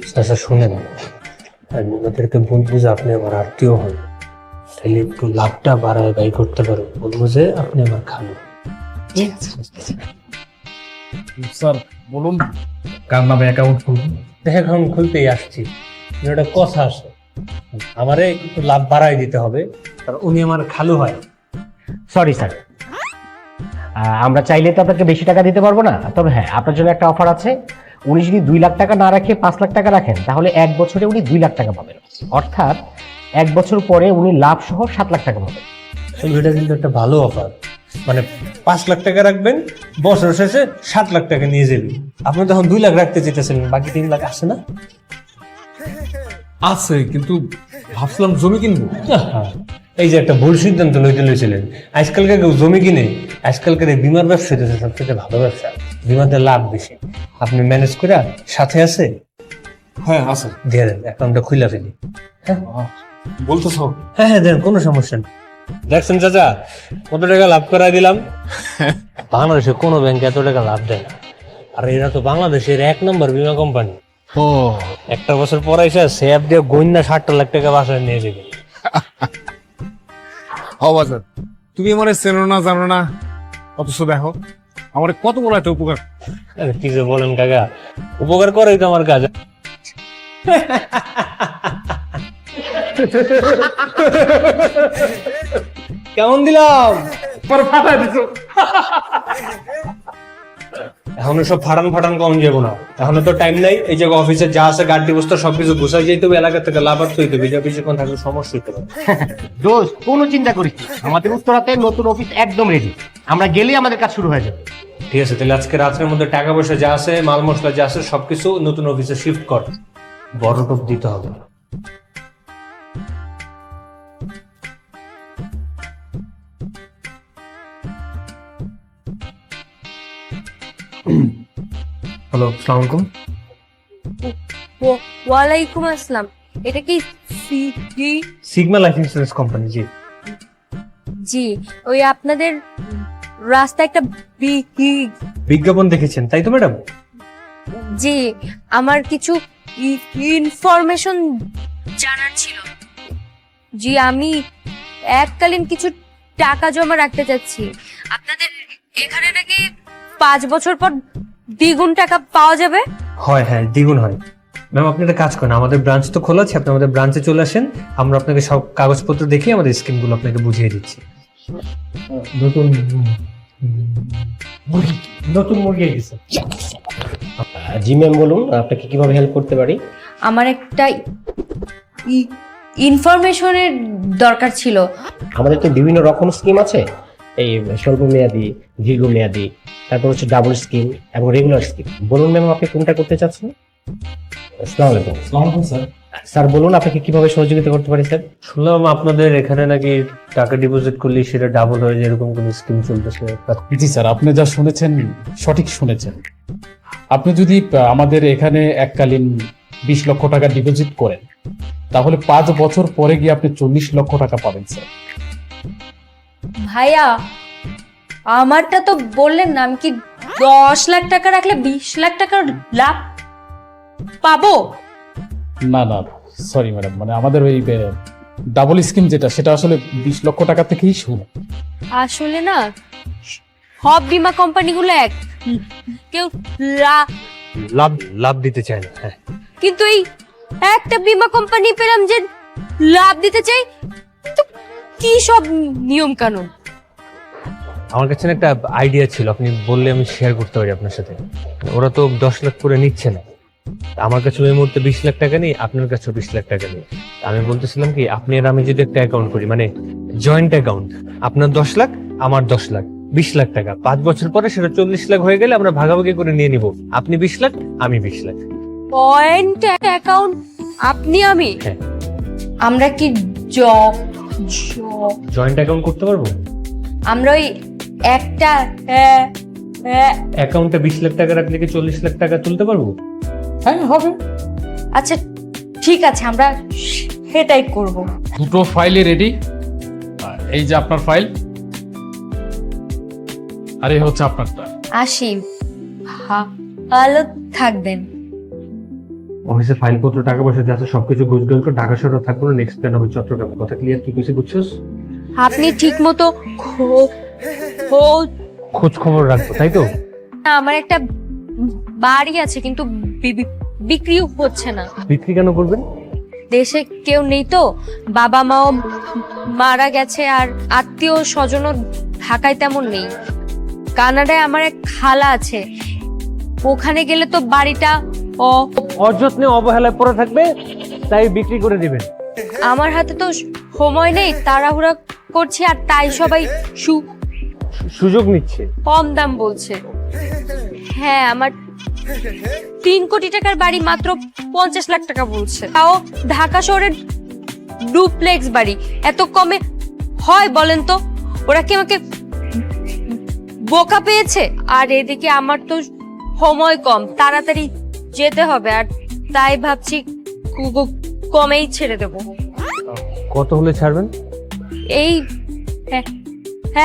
আচ্ছা শুনেন, আমি ওদেরকে বলবো যে আপনি আমার আত্মীয় হন, তাহলে একটু লাভটা বাড়ায় ব্যয় করতে পারো। বলবো যে আপনি আমার খালু। স্যার বলুন কার নামে অ্যাকাউন্ট খুলবো? অ্যাকাউন্ট খুলতেই আসছি, একটা কথা আছে, আমারে একটু লাভ বাড়াই দিতে হবে, কারণ উনি আমার খালু হয়। সরি স্যার, আমরা চাইলে তো আপনাকে বেশি টাকা দিতে পারবো না। তবে হ্যাঁ, আপনার জন্য একটা অফার আছে। উনি যদি 2 লাখ টাকা না রাখে 5 লাখ টাকা রাখেন, তাহলে 1 বছরে উনি 2 লাখ টাকা পাবেন। অর্থাৎ 1 বছর পরে উনি লাভ সহ 7 লাখ টাকা পাবেন। এটা কিন্তু একটা ভালো অফার, মানে 5 লাখ টাকা রাখবেন, বছর শেষে 7 লাখ টাকা নিয়ে যাবেন। আপনি তখন 2 লাখ রাখতে চেয়েছেন, বাকি 3 লাখ আসে না? আছে, কিন্তু ভাবছিলাম জমি কিনবো। এই যে একটা ভুল সিদ্ধান্ত লইছিলেন। আজকালকার কেউ জমি কিনে, আজকালকার এই বিমার ব্যবসা হইতেছে সবচেয়ে ভালো ব্যবসা, বিমাতে লাভ বেশি। আপনি ম্যানেজ করে সাথে আছে হ্যাঁ আছে। দিয়ে দেন, অ্যাকাউন্টটা খুলে ফেলি। বলতেছ? হ্যাঁ হ্যাঁ দেন, কোনো সমস্যা নেই। দেখছেন চাচা, কত টাকা লাভ করাই দিলাম। বাংলাদেশে কোনো ব্যাংক এত টাকা লাভ দেয় না, আর এরা তো বাংলাদেশের 1 নম্বর বীমা কোম্পানি। ও একটা বছর পর এসে সেফ দিয়ে গইনা 60 লাখ টাকা বাসায় নিয়ে যাবে। হবা স্যার, তুমি আমার চেনো না জানো না, অথচ দেখো আমার কত বড় একটা উপকার। আরে কি যে বলেন কাকা, উপকার করেই তো আমার কাজ। কেমন দিলাম? পরে ফাটাই দিছো। এখন সব ফাটান কম যাবো না, এখন তো টাইম নাই। এই যে অফিসে যা আছে গাড়ি বস্তা সবকিছু গুছাই যেতে হবে, এলাকা থেকে লাভার তৈরি হবে, বেশিক্ষণ থাকলে সমস্যা হতে পারে। দোস্ত, কোনো চিন্তা করিস না, আমাদের উত্তরাতে নতুন অফিস একদম রেডি। আমরা গেলেই আমাদের কাজ শুরু হয়ে যাবে। ঠিক আছে, তাহলে আজকে রাতের মধ্যে টাকা পয়সা যা আছে, মাল মশলা যা আছে সবকিছু নতুন অফিসে শিফট কর। বড় টোপ দিতে হবে। হ্যালো, আসসালামু আলাইকুম। ওয়ালাইকুম আসসালাম। এটা কি সিগমা লাইফ ইন্স্যুরেন্স কোম্পানি। জি জি, ওই আপনাদের রাস্তায় একটা বিজ্ঞাপন দেখেছেন তাই তো ম্যাডাম? জি, আমার কিছু ইনফরমেশন জানার ছিল। জি, আমি এককালীন কিছু টাকা জমা রাখতে চাচ্ছি। আপনাদের এখানে নাকি 5 বছর পর দ্বিগুণ টাকা পাওয়া যাবে। হয়, হ্যাঁ দ্বিগুণ হয়। ম্যাম আপনি একটা কাজ করেন, আমাদের ব্রাঞ্চ তো খোলা আছে, আপনি আমাদের ব্রাঞ্চে চলে আসেন, আমরা আপনাকে সব কাগজপত্র দেখে আমাদের স্কিমগুলো আপনাকে বুঝিয়ে দিচ্ছি। নতুন মুরগি গেছে। জি ম্যাম, বলুন আপনাকে কিভাবে হেল্প করতে পারি। আমার একটা ইনফরমেশনের দরকার ছিল। আমাদের তো বিভিন্ন রকম স্কিম আছে, এই স্বল্প মেয়াদি, দীর্ঘমেয়াদি, তারপর হচ্ছে ডাবল স্কিম এবং রেগুলার স্কিম। বলুন ম্যাম, আপনি কোনটা করতে চাচ্ছেন? আসসালামু আলাইকুম। স্যার, স্যার বলুন, আপনাকে কিভাবে সহযোগিতা করতে পারি স্যার? শুনলাম আপনাদের এখানে নাকি টাকা ডিপোজিট করলে সেটা ডাবল হয়ে যায়, এরকম কোন স্কিম চলতেছে? জি স্যার, আপনি যা শুনেছেন সঠিক শুনেছেন। আপনি যদি আমাদের এখানে এককালীন 20 লক্ষ টাকা ডিপোজিট করেন, তাহলে 5 বছর পরে গিয়ে আপনি 40 লক্ষ টাকা পাবেন স্যার। ভাইয়া, আমারটা তো বললেন না, আমি কি 10 লাখ টাকা রাখলে 20 লাখ টাকার লাভ পাবো? না না, সরি ম্যাডাম, মানে আমাদের ওই ডাবল স্কিম যেটা, সেটা আসলে 20 লক্ষ টাকা থেকেই শুরু। আসলে না, সব বীমা কোম্পানিগুলো এক, কেউ লাভ লাভ দিতে চায় না। হ্যাঁ, কিন্তু এই একটা বীমা কোম্পানি পেলাম যে লাভ দিতে চাই। তো কি সব নিয়ম কানুন? আমার কাছে না একটা আইডিয়া ছিল, আপনি বললে আমি শেয়ার করতে পারি আপনার সাথে। ওরা তো 10 লাখ করে নিচ্ছে না, আমার কাছে ওই মুহূর্তে 20 লাখ টাকা নেই, আপনার কাছে 20 লাখ টাকা নেই। আমি বলতেছিলাম কি, আপনি আর আমি যদি একটা অ্যাকাউন্ট করি, মানে জয়েন্ট অ্যাকাউন্ট, আপনার 10 লাখ আমার 10 লাখ, 20 লাখ টাকা, 5 বছর পরে সেটা 40 লাখ হয়ে গেলে আমরা ভাগাভাগি করে নিয়ে নিব। আপনি 20 লাখ, আমি 20 লাখ। পয়েন্ট অ্যাকাউন্ট আপনি আমি? হ্যাঁ। আমরা কি জয়েন্ট অ্যাকাউন্ট করতে পারবো? আমরা ওই একটা অ্যাকাউন্টে 20 লাখ টাকা রাখলে কি 40 লাখ টাকা তুলতে পারবো? হ্যাঁ হবে। আচ্ছা ঠিক আছে, আমরা সেটাই করব। দুটো ফাইলই রেডি। এই যে আপনার ফাইল, আর এই হচ্ছে আপনারটা। আসি, ভালো থাকবেন। অফিসে ফাইলপত্র টাকা পয়সা যাচ্ছে সবকিছু গুজগাল করে ঢাকা শহরে থাকবো না, নেক্সট প্ল্যান হবে চট্টগ্রাম। কথা ক্লিয়ার? কি কইছি বুঝছস? আপনি ঠিক মতো খোঁজ খবর রাখবো, তাই তো? আমার একটা বাড়ি আছে কিন্তু বিক্রিও হচ্ছে না। বিক্রি কেন করবেন? দেশে কেউ নেই তো, বাবা মাও মারা গেছে, আর আত্মীয় স্বজনও ঢাকায় তেমন নেই। কানাডায় আমার এক খালা আছে, ওখানে গেলে তো বাড়িটা অযত্নে অবহেলায় পড়ে থাকবে, তাই বিক্রি করে দিবেন। আমার হাতে তো সময় নেই, তাড়াহুড়া করছি, আর তাই সবাই সুযোগ নিচ্ছে। কম দাম বলছে। হ্যাঁ, আমার 3 কোটি টাকার বাড়ি মাত্র 50 লাখ টাকা বলছে, তাও ঢাকা শহরের ডুপ্লেক্স বাড়ি। এত কমে হয় বলেন তো? ওরা কি আমাকে বোকা পেয়েছে? আর এদিকে আমার তো সময় কম, তাড়াতাড়ি যেতে হবে, আর তাই ভাবছি কমেই ছেড়ে দেব। কত হলে ছাড়বেন? এই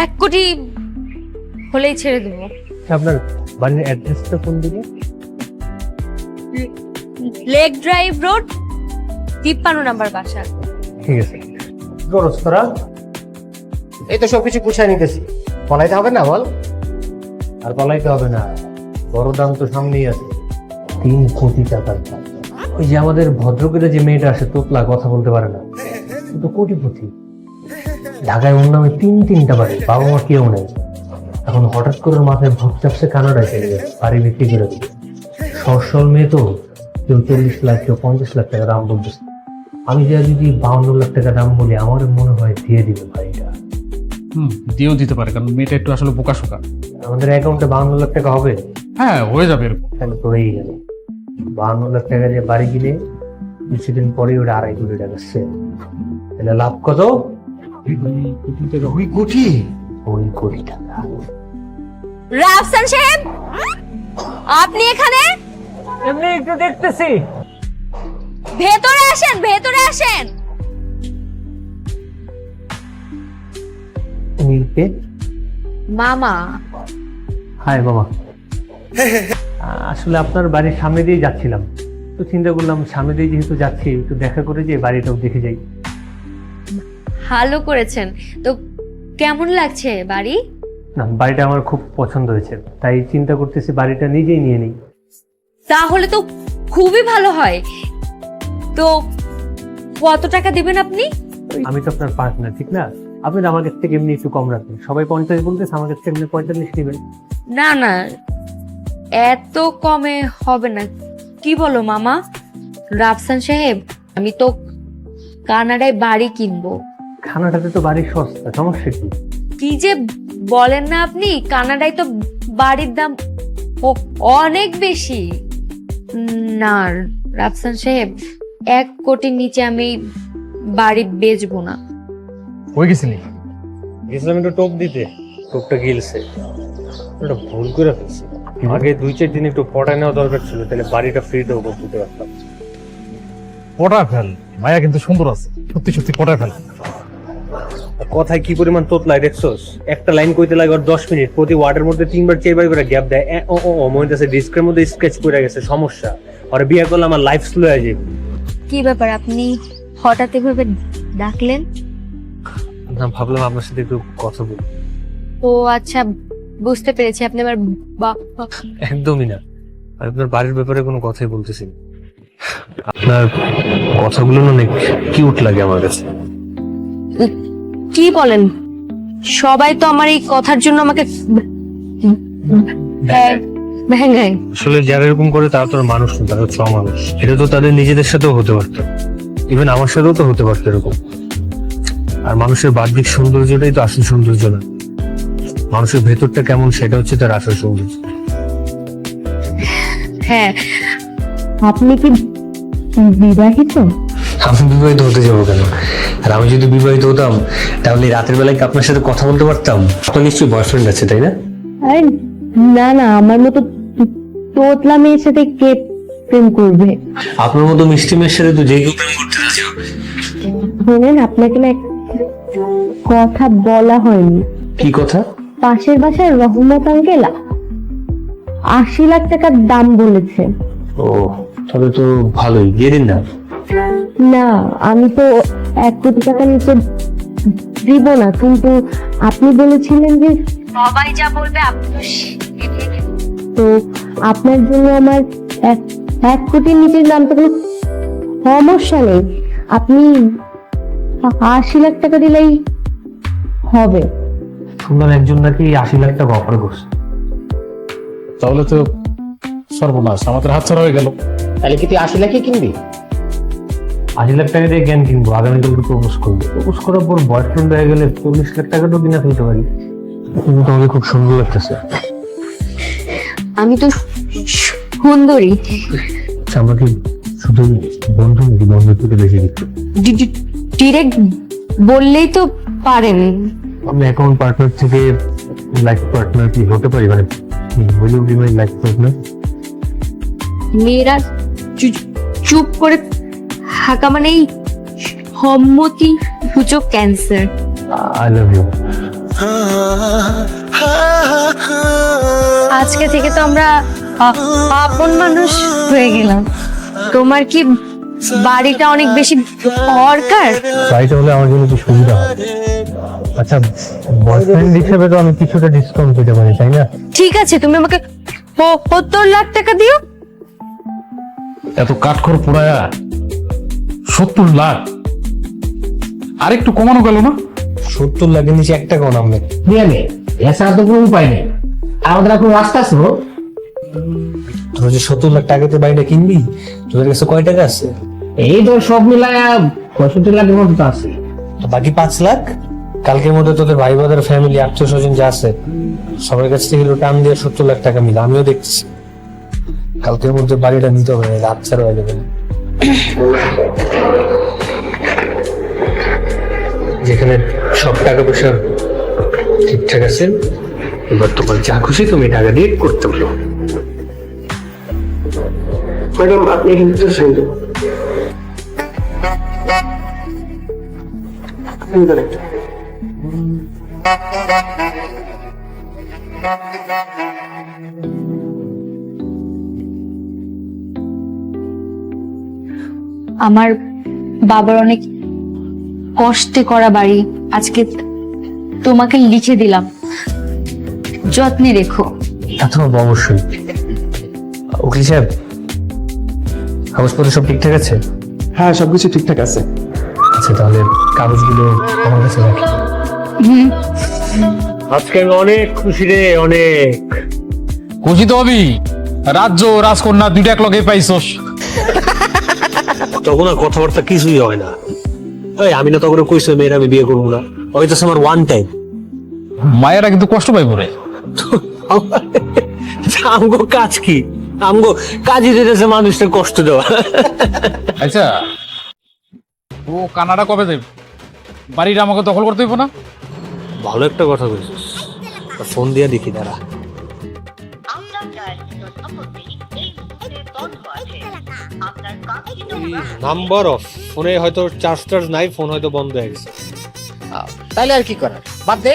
1 কোটি হলেই ছেড়ে দেবো। আপনার বাড়ির অ্যাড্রেসটা কোন দিকে? লেক ড্রাইভ রোড, 53 নাম্বার বাসা। ঠিক আছে। কি করছ তোরা? এই তো সবকিছু গুছাই নিতেছি, পলাইতে হবে না বল? আর পালাইতে হবে না, বড় দাম তো সামনেই আছে। 3 কোটি টাকার দাম। ওই যে আমাদের ভদ্রকের যে মেয়েটা আসে তোতলা, কথা বলতে পারে না, কিন্তু কোটিপতি। ঢাকায় ওর নামে 3-3টা বাড়ি, বাবা মা কেউ নেই। এখন হঠাৎ করে মাথায় ভূত চাপসে কানাডায় চলে যাবে, বাড়ি বিক্রি করে দেবে। সরসল মেয়ে তো, কেউ 40 লাখ, কেউ 50 লাখ টাকা দাম বলতেছে। আমি যা যদি 52 লাখ টাকা দাম বলি, আমার মনে হয় দিয়ে দিবে বাড়িটা। দিয়েও দিতে পারে, কারণ মেয়েটা একটু আসলে বোকাশোকা। আমাদের অ্যাকাউন্টে 52 লাখ টাকা হবে, হ্যাঁ হয়ে যাবে এরকম। তাহলে তো হয়েই গেল। 52 লাখ টাকা দিয়ে বাড়ি কিনে কিছুদিন পরে ওটা 2.5 কোটি টাকা সেল। তাহলে লাভ কত? 2 কোটি টাকা। রাফসান সাহেব, আপনি এখানে? এমনি একটু দেখতেছি। ভেতরে আসেন, ভেতরে আসেন। মামা। হাই মামা। আসলে আপনার বাড়ির সামনে দিয়ে যাচ্ছিলাম, তো চিন্তা করলাম সামনে দিয়ে যেহেতু যাচ্ছি একটু দেখা করে যে বাড়িটাও দেখে যাই। ভালো করেছেন। তো কেমন লাগছে বাড়ি? না, বাড়িটা আমার খুব পছন্দ হয়েছে, তাই চিন্তা করতেছি বাড়িটা নিজেই নিয়ে নিই। তাহলে তো খুবই ভালো হয়। তো কত টাকা দিবেন আপনি? আমি তো আপনার পার্টনার, ঠিক না? আপনি আমার কাছ থেকে এমনি একটু কম রাখবেন। সবাই 50 বলতেছে, আমার কাছ থেকে এমনি 45 নেবেন। না না, এত কমে হবে না। কি বলো মামা? রাফসান সাহেব, আমি তো কানাডায় বাড়ি কিনবো। খানাটাতে তো বাড়ি সস্তা, সমস্যা কি? কি যে বলেন না আপনি, কানাডায় তো বাড়ির দাম অনেক বেশি। না রাফসান সাহেব, 1 কোটির নিচে আমি বাড়ি বেচবো না। হয়ে গেছিলি? গেছিলাম একটু টোপ দিতে, টোপটা গিলছে, ওটা ভুল করে ফেলছি। আগে 2-4 দিন একটু পটায় নেওয়া দরকার ছিল, তাহলে বাড়িটা ফ্রিতেও করতে পারতাম। পটা ফেল, মায়া কিন্তু সুন্দর আছে, সত্যি সত্যি পটা ফেল। কথায় কি পরিমাণ তোতলায় দেখছোস? একটা লাইন কইতে লাগে ওর 10 মিনিট, প্রতি ওয়ার্ডের মধ্যে 3-4 করে গ্যাপ দেয়। মনে হচ্ছে ডিস্কের মধ্যে স্কেচ করে গেছে। সমস্যা, আর বিয়ে করলে আমার লাইফ স্লো হয়ে যাবে। কি ব্যাপার, আপনি হঠাৎ এভাবে ডাকলেন? না, ভাবলাম আপনার সাথে একটু কথা বলি। ও আচ্ছা, বুঝতে পেরেছি, আপনি আমার একদমই না, আমি আপনার বাড়ির ব্যাপারে কোনো কথাই বলতেছি না। আপনার কথাগুলো না অনেক কিউট লাগে আমার কাছে। কি বলেন? সবাই তো আমার এই কথার জন্য আমাকে ভেঙায়। আসলে যারা এরকম করে তারা তো আর মানুষ না, তারা হচ্ছে অমানুষ। এটা তো তাদের নিজেদের সাথেও হতে পারতো, ইভেন আমার সাথেও তো হতে পারতো এরকম। আর মানুষের বাহ্যিক সৌন্দর্যটাই তো আসল সৌন্দর্য না, মানুষের ভেতরটা কেমন সেটা হচ্ছে তার আসল সৌন্দর্য। হ্যাঁ, আপনি কি বিবাহিত? আমি বিবাহিত হতে যাবো কেন? আর আমি যদি বিবাহিত হতাম তাহলে রাতের বেলায় কি আপনার সাথে কথা বলতে পারতাম? আপনার নিশ্চয়ই বয়ফ্রেন্ড আছে, তাই না? আরে না না, আমার মতো তোতলা মেয়ের সাথে কে প্রেম করবে? আপনার মতো মিষ্টি মেয়ের সাথে তো যে কেউ প্রেম করতে রাজি হবে। শোনেন, আপনাকে না কথা বলা হয়নি। কি কথা? পাশের বাসার রহমত আঙ্কেল 80 লাখ টাকার দাম বলেছে। ও, তবে তো ভালোই, দিয়ে দিন না। না, আমি তো 1 কোটি টাকা নিচে দিব না, কিন্তু আপনি বলেছিলেন যে সবাই যা বলবে আপনি তো আপনার জন্য আমার 1 কোটির নিচের নামতে কোনো সমস্যা নেই। আপনি 80 লাখ টাকা দিলেই হবে। শুনলাম একজন নাকি 80 লাখ টাকা অফার করছে। তাহলে তো সর্বনাশ, আমাদের হাতছাড়া হয়ে গেল। তাহলে কি তুই 80 লাখই কিনবি? 80 লাখ টাকা দিয়ে জ্ঞান কিনবো, আগামীকাল প্রপোজ করবো। প্রপোজ করার পর বয়ফ্রেন্ড হয়ে গেলে 40 লাখ টাকাটাও কিনা ফেলতে পারি। কিন্তু তোমাকে খুব সুন্দর লাগতেছে। আমি তো সুন্দরী। আচ্ছা, আমরা কি শুধু বন্ধু নাকি বন্ধু থেকে বেশি দিচ্ছি? ডিরেক্ট বললেই তো পারেন। আমি অ্যাকাউন্ট পার্টনার থেকে লাইফ পার্টনার কি হতে পারি? মানে will you be my life partner? মেয়েরা চুপ করে থাকা মানেই সম্মতি সূচক ক্যান্সার। I love you. আজকে থেকে তো আমরা আপন মানুষ হয়ে গেলাম। তোমার কি বাড়িটা অনেক বেশি দরকার? বাড়িটা হলে আমার জন্য কি সুবিধা হবে? আচ্ছা, বয়ফ্রেন্ড হিসেবে তো আমি কিছুটা ডিসকাউন্ট পেতে পারি, তাই না? ঠিক আছে, তুমি আমাকে 70 লাখ টাকা দিও। এত কাঠখড় পোড়ায়া 70 লাখ, আর একটু কমানো গেল না? 70 লাখের নিচে 1 টাকাও নামবে। নিয়ে নে, এছাড়া তো কোনো উপায় নেই। আমাদের এখন রাস্তা আছে গো। তোর যে 70 লাখ টাকাতে বাড়িটা কিনবি, তোদের কাছে কয় টাকা আছে? এই তো সব মিলায় 65 লাখের মতো তো আছে। তো বাকি 5 লাখ কালকের মধ্যে তোদের ভাই বোনের ফ্যামিলি আত্মীয় স্বজন যা আছে সবার কাছ থেকে টান দিয়ে 70 লাখ টাকা মিলে আমিও দেখছি। কালকের মধ্যে বাড়িটা নিতে হবে, রাত ছাড়া হয়ে যাবে। যেখানে সব টাকা পয়সা ঠিকঠাক আছে, এবার তোমার যা খুশি তুমি টাকা দিয়ে করতে পারো। ম্যাডাম, আপনি কিন্তু আমার বাবার অনেক কষ্টে করা বাড়ি, আজকে তোমাকে লিখে দিলাম, যত্নে রেখো। তা তো অবশ্যই। উকিল সাহেব, কাগজপত্র সব ঠিকঠাক আছে? হ্যাঁ, সবকিছু ঠিকঠাক আছে। আচ্ছা, তাহলে কাগজগুলো আমার কাছে রাখি। আজকে আমি অনেক খুশি রে, অনেক খুশি তো হবি, রাজ্য রাজকন্যা দুইটা এক লগে পাইছস। তখন আর কথাবার্তা কিছুই হয় না। এই আমি না তখন কইছি মেয়ের আমি বিয়ে করবো না, ওই তো আমার ওয়ান টাইম। মায়েরা কিন্তু কষ্ট পাইব রে। আমগো কাজ কি? আমগো কাজই দিতেছে মানুষের কষ্ট দেওয়া। আচ্ছা, ও কানাডা কবে যাবে? বাড়িটা আমাকে দখল করতে হইব না? ভালো একটা কথা কইছিস, ফোন দিয়া দেখি দাঁড়া। নাম্বার অফ, ফোনে হয়তো চার্জ নাই, ফোন হয়তো বন্ধ হয়ে গেছে। তাইলে আর কি করার, বাদ দে,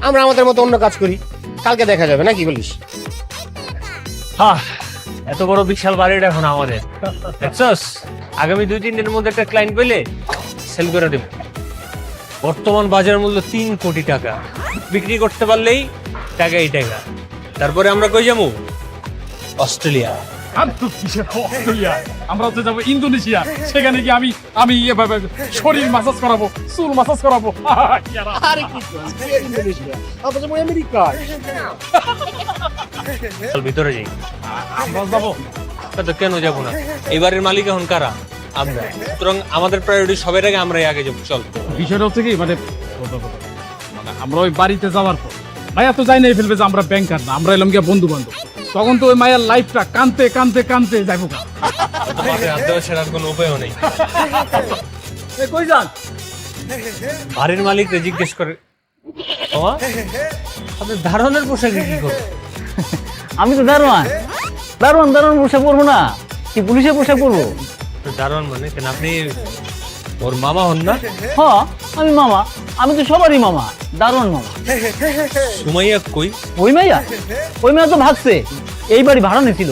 আমরা আমাদের মতো অন্য কাজ করি, কালকে দেখা যাবে না, কি বলিস? হ্যাঁ, এত বড় বিশাল বাড়িটা এখন আমাদের, দেখছস? আগামী 2-3 দিনের মধ্যে একটা ক্লায়েন্ট পেলে সেল করে দেব। বর্তমান বাজার মূল্য 3 কোটি টাকা, বিক্রি করতে পারলেই টাকাই টাকা। তারপরে আমরা কই যাবো? অস্ট্রেলিয়া। আমরা হচ্ছে যাবো ইন্দোনেশিয়া, সেখানে গিয়ে আমি শরীর মাসাজ করাবো, চুল মাসাজ করাবো। আরে কি ইন্দোনেশিয়া, আমরা যাবো আমেরিকা। চল ভিতরে যাই। আমরা যাবো। তো কেন যাবো না? এই বাড়ির মালিক এখন কারা? আমরা। সুতরাং আমাদের প্রায়োরিটি সবার আগে আমরাই আগে যাবো। চল। বিষয়টা হচ্ছে কি, মানে আমরা ওই বাড়িতে যাওয়ার পর ভাইয়া তো যাই নাই ফেলবে যে আমরা ব্যাংকার না, আমরা এলাম গিয়া বন্ধু বান্ধব। তখন তো ওই মায়ের লাইফটা কানতে কানতে কানতে যাইবো। তোমাকে হাত দেওয়া ছাড়া আর কোনো উপায়ও নেই। কই যান? বাড়ির মালিক জিজ্ঞেস করে, মামা আপনি দারোয়ানের পোশাকে কি করবেন? আমি তো দারোয়ান পোশাক পরবো না, কি পুলিশের পোশাক পরবো? দারোয়ান মানে কেন, আপনি ওর মামা হন না? হ, আমি মামা, আমি তো সবারই মামা, দারোয়ান মামা। সুমাইয়া কই? ওই মাইয়া তো ভাগছে, এই বাড়ি ভাড়া নিয়েছিল,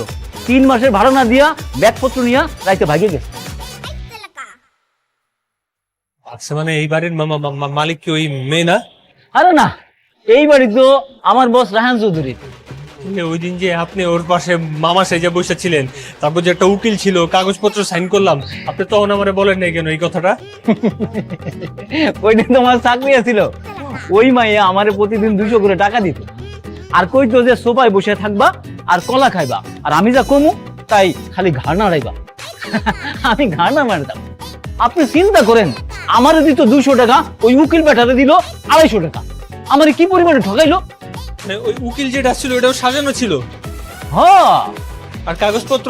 3 মাসের ভাড়া না দিয়া ব্যাগপত্র নিয়া রাইতে ভাগে গেছে। আচ্ছা মানে এই বাড়ির মালিক কি ওই মেয়ে না? আরে না, এই বাড়ি তো আমার বস রাহান চৌধুরী। ওই দিন যে আপনি ওর পাশে মামা সেজে বসে ছিলেন, তারপর যে একটা উকিল ছিল, কাগজপত্র সাইন করলাম, আপনি তখন আমারে বলেন নাই কেন এই কথাটা? ওই দিন তোমার চাকরি আছিল, ওই মাইয়া আমারে প্রতিদিন 200 করে টাকা দিত, আর কইতো যে সোফায় বসে থাকবা আর কলা খাইবা, আর আমি যা কমু তাই খালি ঘাড় নাড়াইবা। আমি ঘাড় না মারতাম। আপনি চিন্তা করেন, আমারে দিত 200 টাকা, ওই উকিল বেটারে দিল 250 টাকা। আমারে কি পরিমাণে ঠকাইলো। মানে ওই উকিল যেটা ছিল ওটাও সাজানো ছিল, হ্যাঁ, আর কাগজপত্র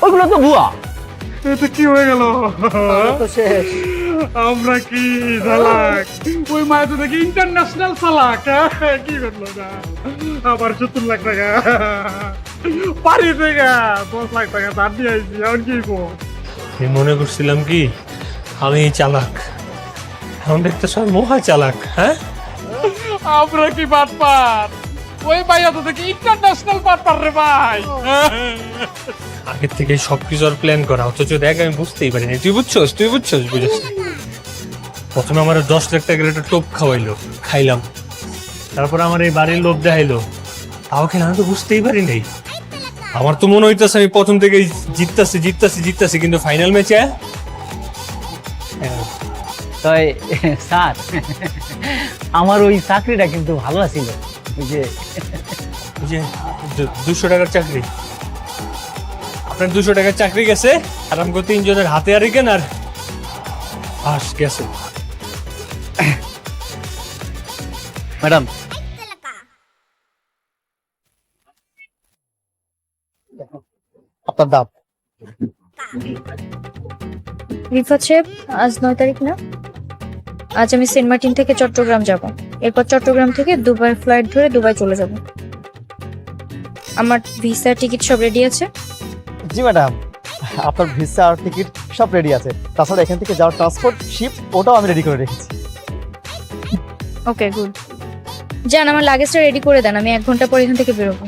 ওইগুলো তো ভুয়া। এটা কি হয়ে গেল? আমরা কি চালাক? ওই মায়া তো দেখি ইন্টারন্যাশনাল চালাক। কি করলো না? আবার 70 লাখ টাকা পারি থেকে 10 লাখ টাকা ধার দিয়ে আইছি, এখন কি করবো? আমি মনে করছিলাম কি আমি চালাক, এখন দেখতে সব মহা চালাক। হ্যাঁ, আমরা কি বাটপার? ওই মাইয়া তো দেখি ইন্টারন্যাশনাল বাটপার রে ভাই। আগের থেকে সবকিছু আর প্ল্যান করা, অথচ দেখ আমি বুঝতেই পারিনি। তুই বুঝছস বুঝছিস না। প্রথমে আমার 10 লাখ টাকার একটা টোপ খাওয়াইলো, খাইলাম, তারপর আমার এই বাড়ির লোভ দেখাইলো, তাও কিনা আমি তো বুঝতেই পারি নাই। আমার তো মনে হইতেছে আমি প্রথম থেকে জিততাছি, কিন্তু ফাইনাল ম্যাচে তাই স্যার, আমার ওই চাকরিটা কিন্তু ভালো ছিল। ওই যে 200 টাকার চাকরি, আপনার 200 টাকার চাকরি গেছে, আর আমাকে 3 জনের হাতে আর কেন আর বাস গেছে। ম্যাডাম, আপনার দাম। রিফাত সাহেব, আজ 9 তারিখ না? আজ আমি সেন্ট মার্টিন থেকে চট্টগ্রাম যাব, এরপর চট্টগ্রাম থেকে দুবাই ফ্লাইট ধরে দুবাই চলে যাব। আমার ভিসা টিকিট সব রেডি আছে? জি ম্যাডাম, আপনার ভিসা আর টিকিট সব রেডি আছে। তাছাড়া এখান থেকে যাওয়ার ট্রান্সপোর্ট শিপ ওটাও আমি রেডি করে রেখেছি। ওকে, গুড। যান, আমার লাগেজটা রেডি করে দেন, আমি 1 ঘন্টা পর এখান থেকে বেরোবো।